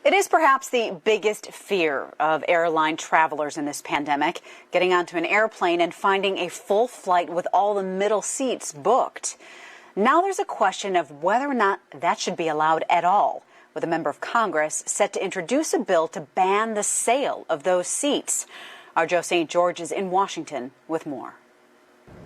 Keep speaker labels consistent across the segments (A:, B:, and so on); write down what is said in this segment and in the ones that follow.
A: It is perhaps the biggest fear of airline travelers in this pandemic, getting onto an airplane and finding a full flight with all the middle seats booked. Now there's a question of whether or not that should be allowed at all, with a member of Congress set to introduce a bill to ban the sale of those seats. Our Joe St. George is in Washington with more.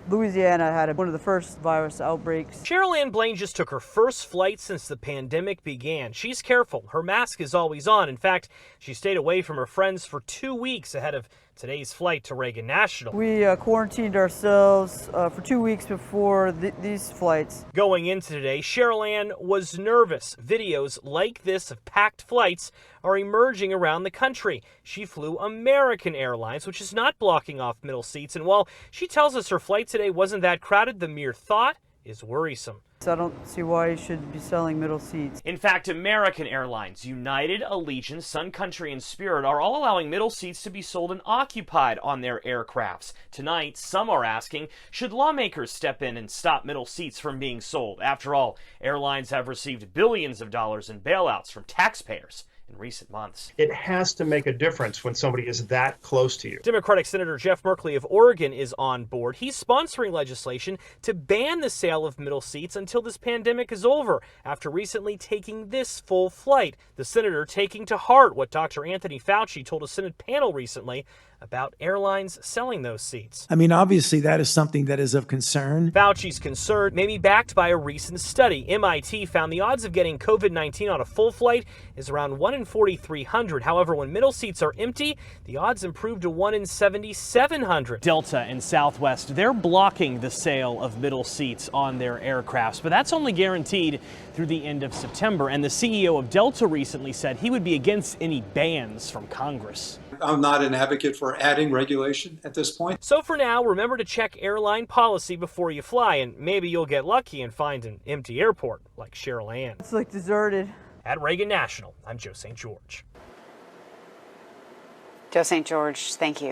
B: Louisiana had one of the first virus outbreaks.
C: Cheryl Ann Blaine just took her first flight since the pandemic began. She's careful. Her mask is always on. In fact, she stayed away from her friends for 2 weeks ahead of today's flight to Reagan National.
B: We quarantined ourselves for 2 weeks before these flights.
C: Going into today, Cheryl Ann was nervous. Videos like this of packed flights are emerging around the country. She flew American Airlines, which is not blocking off middle seats. And while she tells us her flight today wasn't that crowded, the mere thought is worrisome.
B: I don't see why you should be selling middle seats.
C: In fact, American Airlines, United, Allegiant, Sun Country, and Spirit are all allowing middle seats to be sold and occupied on their aircrafts. Tonight, some are asking, should lawmakers step in and stop middle seats from being sold? After all, airlines have received billions of dollars in bailouts from taxpayers in recent months.
D: It has to make a difference when somebody is that close to you.
C: Democratic Senator Jeff Merkley of Oregon is on board. He's sponsoring legislation to ban the sale of middle seats until this pandemic is over, after recently taking this full flight. The senator taking to heart what Dr. Anthony Fauci told a Senate panel recently about airlines selling those seats.
E: I mean, obviously, that is something that is of concern.
C: Fauci's concern may be backed by a recent study. MIT found the odds of getting COVID-19 on a full flight is around 1 in 4,300. However, when middle seats are empty, the odds improve to 1 in 7,700. Delta and Southwest, they're blocking the sale of middle seats on their aircrafts, but that's only guaranteed through the end of September. And the CEO of Delta recently said he would be against any bans from Congress.
F: I'm not an advocate for adding regulation at this point.
C: So for now, remember to check airline policy before you fly, and maybe you'll get lucky and find an empty airport like Cheryl Ann.
B: It's like deserted.
C: At Reagan National, I'm Joe St. George.
A: Joe St. George, thank you.